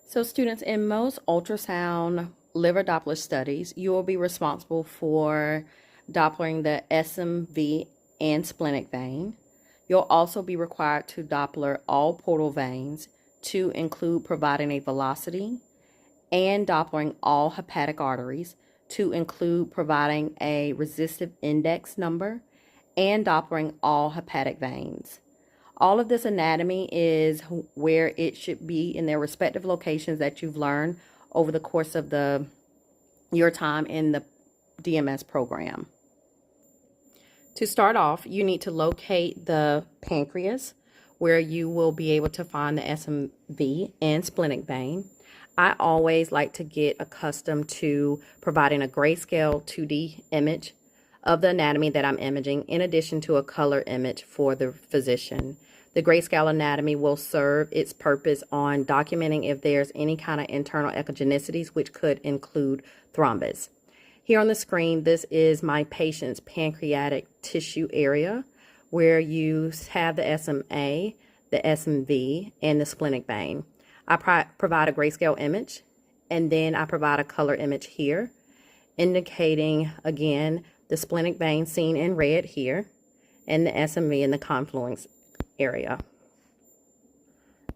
So students, in most ultrasound liver Doppler studies, you will be responsible for Doppling the SMV and splenic vein. You'll also be required to Doppler all portal veins to include providing a velocity, and Doppling all hepatic arteries to include providing a resistive index number, and Doppling all hepatic veins. All of this anatomy is where it should be in their respective locations that you've learned over the course of your time in the DMS program. To start off, you need to locate the pancreas, where you will be able to find the SMV and splenic vein. I always like to get accustomed to providing a grayscale 2D image of the anatomy that I'm imaging, in addition to a color image for the physician. The grayscale anatomy will serve its purpose on documenting if there's any kind of internal echogenicities, which could include thrombus. Here on the screen, this is my patient's pancreatic tissue area, where you have the SMA, the SMV, and the splenic vein. I provide a grayscale image, and then I provide a color image here, indicating, again, the splenic vein seen in red here, and the SMV in the confluence area.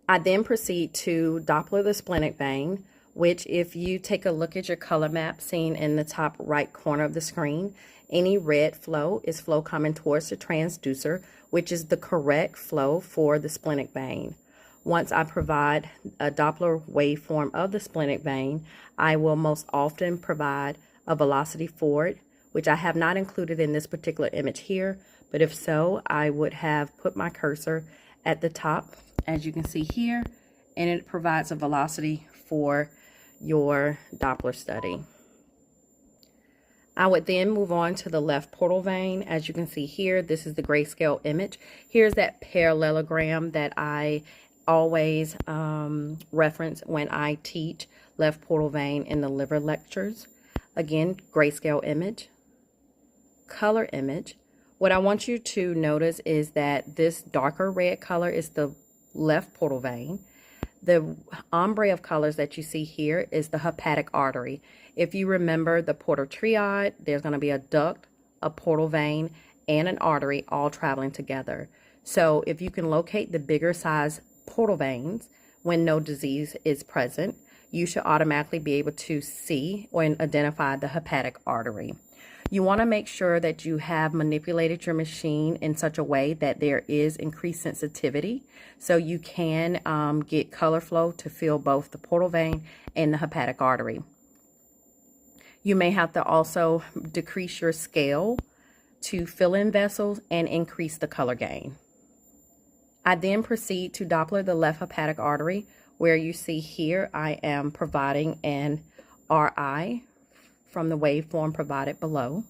I then proceed to Doppler the splenic vein, which, if you take a look at your color map seen in the top right corner of the screen, any red flow is flow coming towards the transducer, which is the correct flow for the splenic vein. Once I provide a Doppler waveform of the splenic vein, I will most often provide a velocity for it, which I have not included in this particular image here, but if so, I would have put my cursor at the top, as you can see here, and it provides a velocity for your Doppler study. I would then move on to the left portal vein. As you can see here, this is the grayscale image. Here's that parallelogram that I always reference when I teach left portal vein in the liver lectures. Again, grayscale image, color image. What I want you to notice is that this darker red color is the left portal vein. The ombre of colors that you see here is the hepatic artery. If you remember the portal triad, there's going to be a duct, a portal vein, and an artery all traveling together. So if you can locate the bigger size portal veins when no disease is present, you should automatically be able to see or identify the hepatic artery. You want to make sure that you have manipulated your machine in such a way that there is increased sensitivity, so you can get color flow to fill both the portal vein and the hepatic artery. You may have to also decrease your scale to fill in vessels and increase the color gain. I then proceed to Doppler the left hepatic artery, where you see here I am providing an RI from the waveform provided below.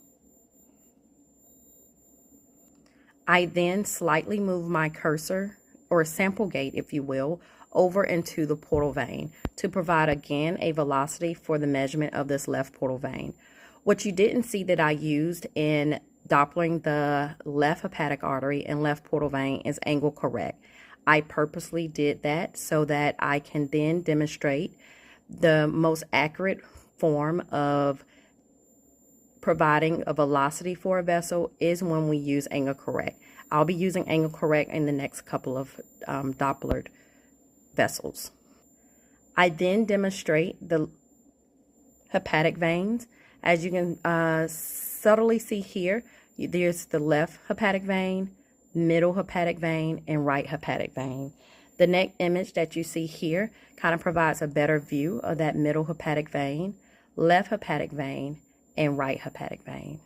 I then slightly move my cursor, or sample gate if you will, over into the portal vein to provide again a velocity for the measurement of this left portal vein. What you didn't see that I used in Doppling the left hepatic artery and left portal vein is angle correct. I purposely did that so that I can then demonstrate the most accurate form of providing a velocity for a vessel is when we use angle correct. I'll be using angle correct in the next couple of Dopplered vessels. I then demonstrate the hepatic veins. As you can subtly see here, there's the left hepatic vein, middle hepatic vein, and right hepatic vein. The next image that you see here kind of provides a better view of that middle hepatic vein, left hepatic vein, and right hepatic vein.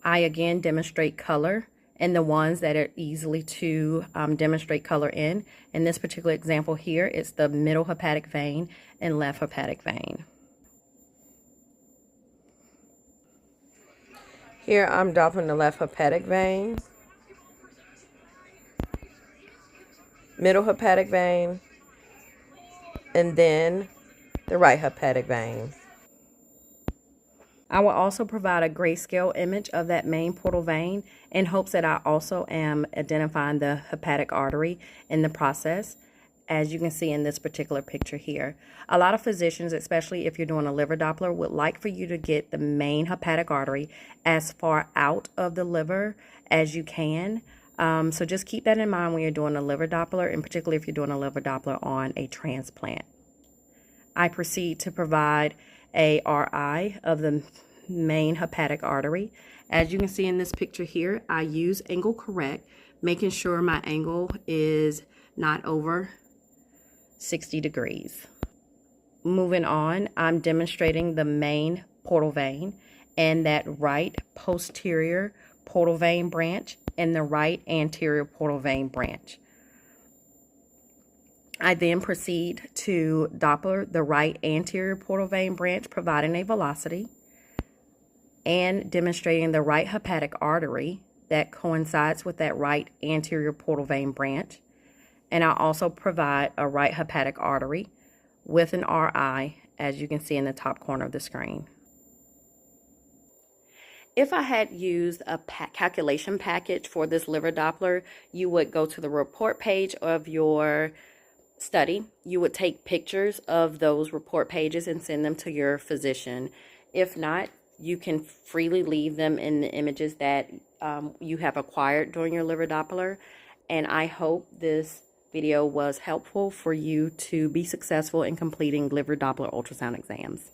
I again demonstrate color and the ones that are easily to demonstrate color in. In this particular example here, it's the middle hepatic vein and left hepatic vein. Here I'm Doppling the left hepatic vein, middle hepatic vein, and then the right hepatic vein. I will also provide a grayscale image of that main portal vein in hopes that I also am identifying the hepatic artery in the process. as you can see in this particular picture here. A lot of physicians, especially if you're doing a liver Doppler, would like for you to get the main hepatic artery as far out of the liver as you can. So just keep that in mind when you're doing a liver Doppler, and particularly if you're doing a liver Doppler on a transplant. I proceed to provide a RI of the main hepatic artery. As you can see in this picture here, I use angle correct, making sure my angle is not over 60 degrees. Moving on, I'm demonstrating the main portal vein and that right posterior portal vein branch and the right anterior portal vein branch. I then proceed to Doppler the right anterior portal vein branch, providing a velocity, and demonstrating the right hepatic artery that coincides with that right anterior portal vein branch. And I also provide a right hepatic artery with an RI, as you can see in the top corner of the screen. If I had used a calculation package for this liver Doppler, you would go to the report page of your study. You would take pictures of those report pages and send them to your physician. If not, you can freely leave them in the images that you have acquired during your liver Doppler. And I hope this video was helpful for you to be successful in completing liver Doppler ultrasound exams.